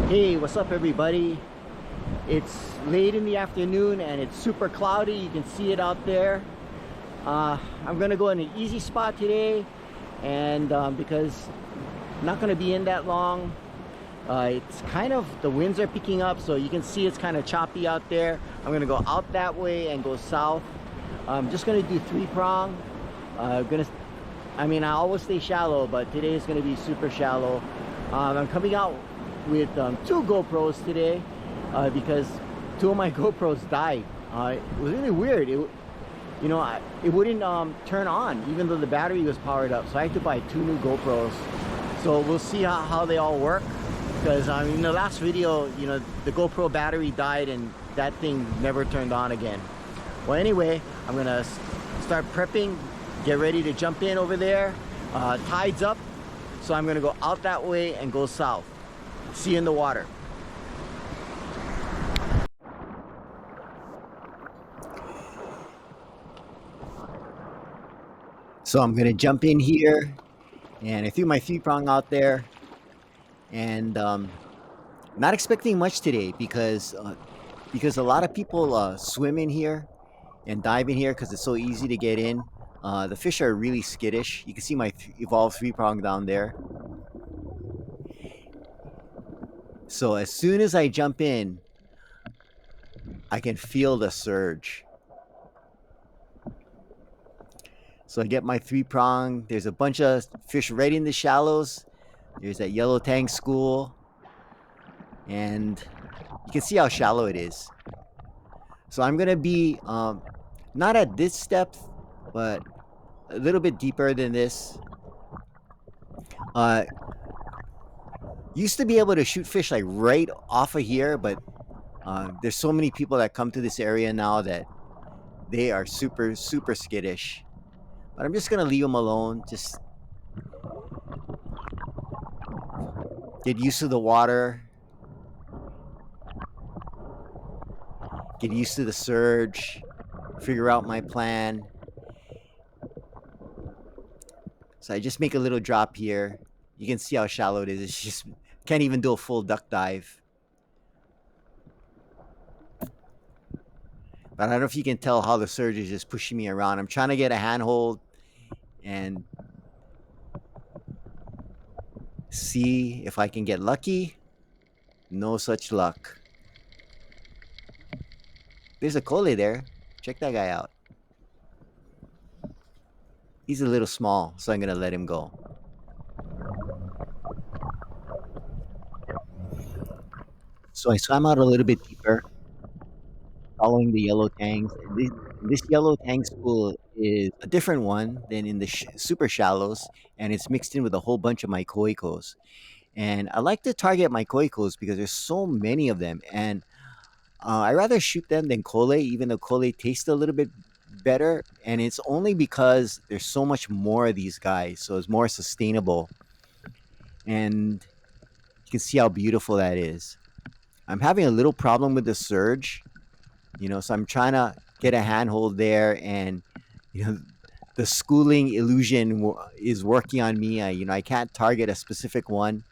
Hey, what's up everybody? It's late in the afternoon and it's super cloudy. You can see it out there. I'm gonna go in an easy spot today, and because I'm not gonna be in that long. It's kind of, the winds are picking up, so you can see it's kind of choppy out there. I'm gonna go out that way and go south. I'm just gonna do 3-prong. I always stay shallow, but today is gonna be super shallow. I'm coming out with 2 GoPros today because 2 of my GoPros died. It was really weird. It wouldn't turn on even though the battery was powered up, so I had to buy 2 new GoPros. So we'll see how they all work, because in the last video, the GoPro battery died and that thing never turned on again. Well, anyway, I'm gonna start prepping, get ready to jump in over there. Tide's up, so I'm gonna go out that way and go south. See you in the water. So I'm gonna jump in here, and I threw my 3-prong out there, and not expecting much today because a lot of people swim in here and dive in here because it's so easy to get in. The fish are really skittish. You can see my evolved 3-prong down there. So as soon as I jump in, I can feel the surge. So I get my 3-prong. There's a bunch of fish right in the shallows. There's that yellow tang school, and you can see how shallow it is. So I'm gonna be not at this depth, but a little bit deeper than this. Used to be able to shoot fish like right off of here, but there's so many people that come to this area now that they are super skittish. But I'm just gonna leave them alone. Just get used to the water, get used to the surge, figure out my plan. So I just make a little drop here. You can see how shallow it is. It's just can't even do a full duck dive. But I don't know if you can tell how the surge is just pushing me around. I'm trying to get a handhold and see if I can get lucky. No such luck. There's a kole there. Check that guy out. He's a little small, so I'm gonna let him go. So I swam out a little bit deeper, following the yellow tangs. And this yellow tang school is a different one than in the super shallows, and it's mixed in with a whole bunch of mycoicos. And I like to target mycoicos because there's so many of them, and I rather shoot them than kole, even though kole tastes a little bit better. And it's only because there's so much more of these guys, so it's more sustainable. And you can see how beautiful that is. I'm having a little problem with the surge, so I'm trying to get a handhold there, and the schooling illusion is working on me. I can't target a specific one,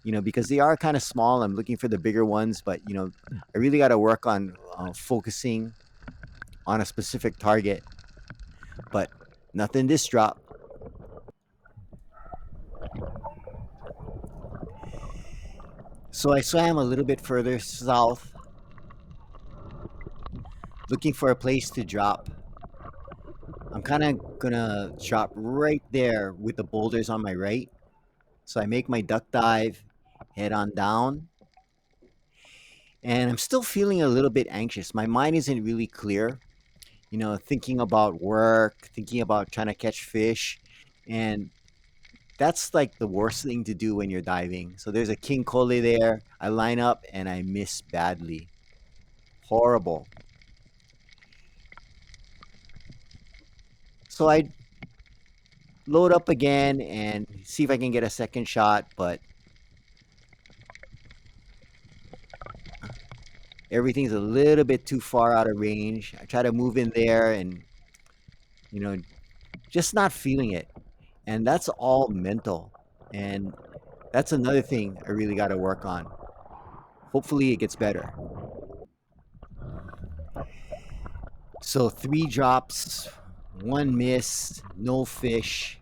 because they are kind of small. I'm looking for the bigger ones, but I really got to work on focusing on a specific target. But nothing this drop. So I swam a little bit further south, looking for a place to drop. I'm kind of gonna drop right there with the boulders on my right. So I make my duck dive, head on down, and I'm still feeling a little bit anxious. My mind isn't really clear, thinking about work, thinking about trying to catch fish, and that's like the worst thing to do when you're diving. So there's a king kole there. I line up and I miss badly. Horrible. So I load up again and see if I can get a second shot, but everything's a little bit too far out of range. I try to move in there and, just not feeling it. And that's all mental. And that's another thing I really got to work on. Hopefully it gets better. So 3 drops, 1 miss, no fish.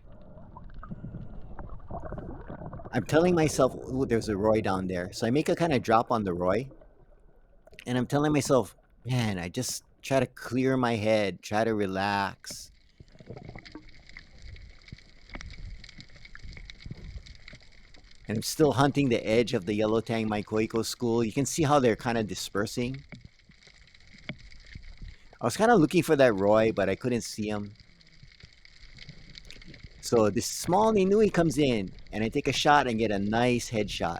I'm telling myself, "Ooh, there's a Roy down there." So I make a kind of drop on the Roy, and I'm telling myself, man, I just try to clear my head, try to relax. And I'm still hunting the edge of the yellow tang mycoico school. You can see how they're kind of dispersing. I was kind of looking for that Roy, but I couldn't see him. So this small Nenue comes in, and I take a shot and get a nice headshot.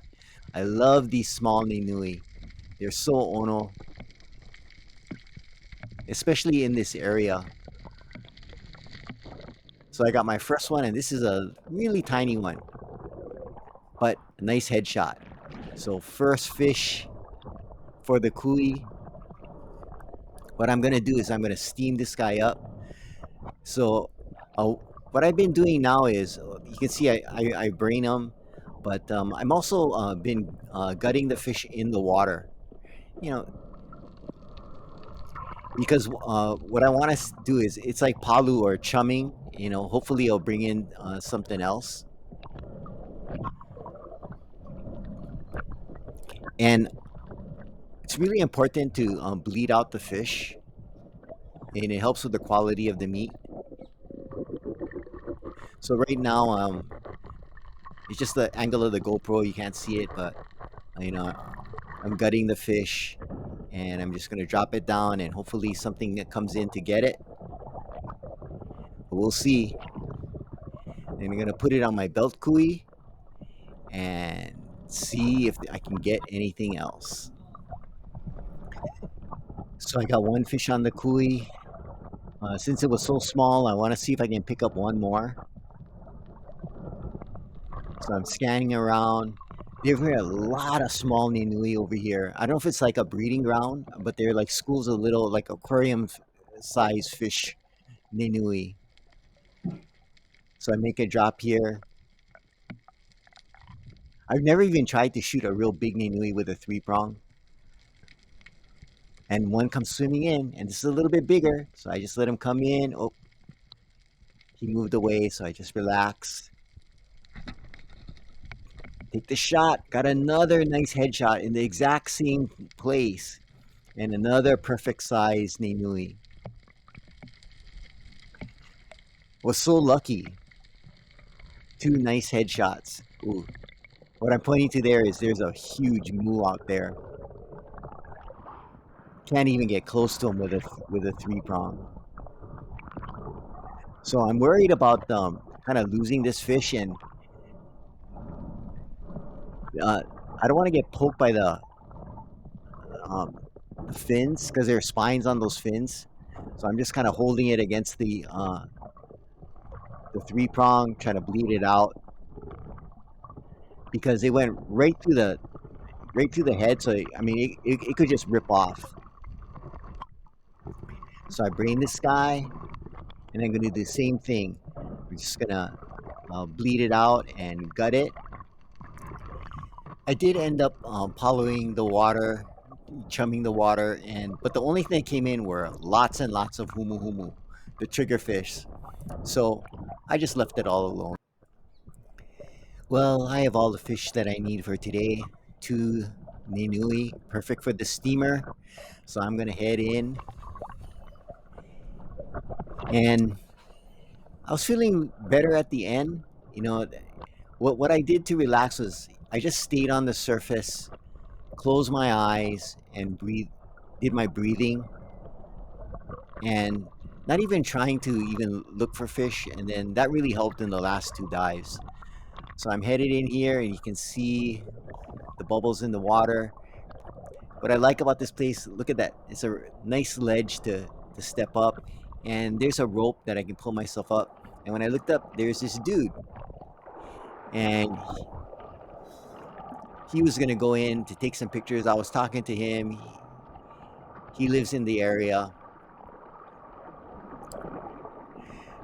I love these small Nenue. They're so ono, especially in this area. So I got my first one, and this is a really tiny one, but a nice headshot. So first fish for the kui. What I'm gonna do is I'm gonna steam this guy up. So uh, what I've been doing now is you can see I brain them, but I'm also been gutting the fish in the water. You know, because what I want to do is it's like palu or chumming. You know, hopefully I'll bring in something else. And it's really important to bleed out the fish, and it helps with the quality of the meat. So right now, it's just the angle of the GoPro. You can't see it, but you know, I'm gutting the fish, and I'm just gonna drop it down, and hopefully something that comes in to get it. But we'll see. And I'm gonna put it on my belt kui and see if I can get anything else. So I got one fish on the kui. Since it was so small, I want to see if I can pick up one more. So I'm scanning around. There are a lot of small Nenue over here. I don't know if it's like a breeding ground, but they're like schools of little, like aquarium size fish Nenue. So I make a drop here. I've never even tried to shoot a real big Nenue with a 3 prong. And one comes swimming in, and this is a little bit bigger. So I just let him come in. Oh, he moved away, so I just relax. Take the shot. Got another nice headshot in the exact same place. And another perfect size Nenue. Was so lucky. 2 nice headshots. Ooh. What I'm pointing to there is there's a huge moo out there. Can't even get close to him with a 3 prong. So I'm worried about kind of losing this fish, and I don't want to get poked by um, the fins because there are spines on those fins. So I'm just kind of holding it against the 3 prong, trying to bleed it out because it went right through the head. So I mean, it could just rip off. So I brain this guy, and I'm gonna do the same thing. We're just gonna bleed it out and gut it. I did end up following the water, chumming the water, and but the only thing that came in were lots and lots of humu humu, the triggerfish. So I just left it all alone. Well, I have all the fish that I need for today. 2 Nenue, perfect for the steamer. So I'm gonna head in, and I was feeling better at the end. You know, what I did to relax was I just stayed on the surface, closed my eyes, and did my breathing, and not even trying to even look for fish. And then that really helped in the last 2 dives. So I'm headed in here, and you can see the bubbles in the water. What I like about this place, look at that. It's a nice ledge to step up, and there's a rope that I can pull myself up. And when I looked up, there's this dude, and he was gonna go in to take some pictures. I was talking to him. He lives in the area,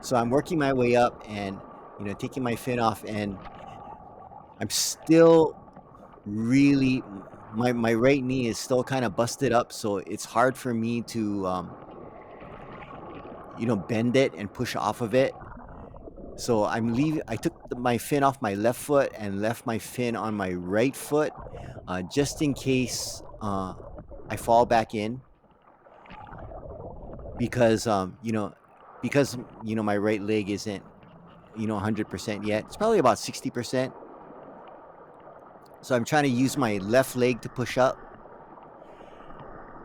so I'm working my way up, and taking my fin off, and I'm still really my right knee is still kind of busted up, so it's hard for me to bend it and push off of it. So I took my fin off my left foot and left my fin on my right foot, just in case I fall back in, because my right leg isn't 100% yet. It's probably about 60%. So I'm trying to use my left leg to push up,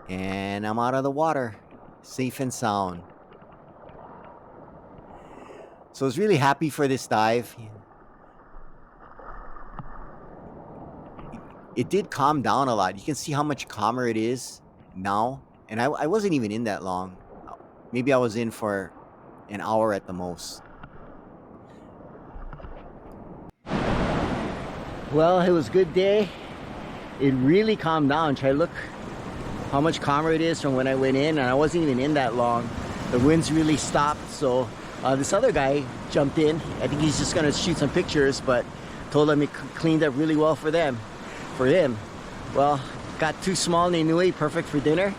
and I'm out of the water, safe and sound. So I was really happy for this dive. It did calm down a lot. You can see how much calmer it is now. And I wasn't even in that long. Maybe I was in for an hour at the most. Well, it was a good day. It really calmed down. Try to look how much calmer it is from when I went in, and I wasn't even in that long. The winds really stopped, so this other guy jumped in. I think he's just gonna shoot some pictures, but told him it cleaned up really well for him. Well, got 2 small Nenue, perfect for dinner.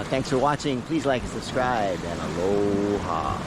Thanks for watching. Please like and subscribe, and aloha.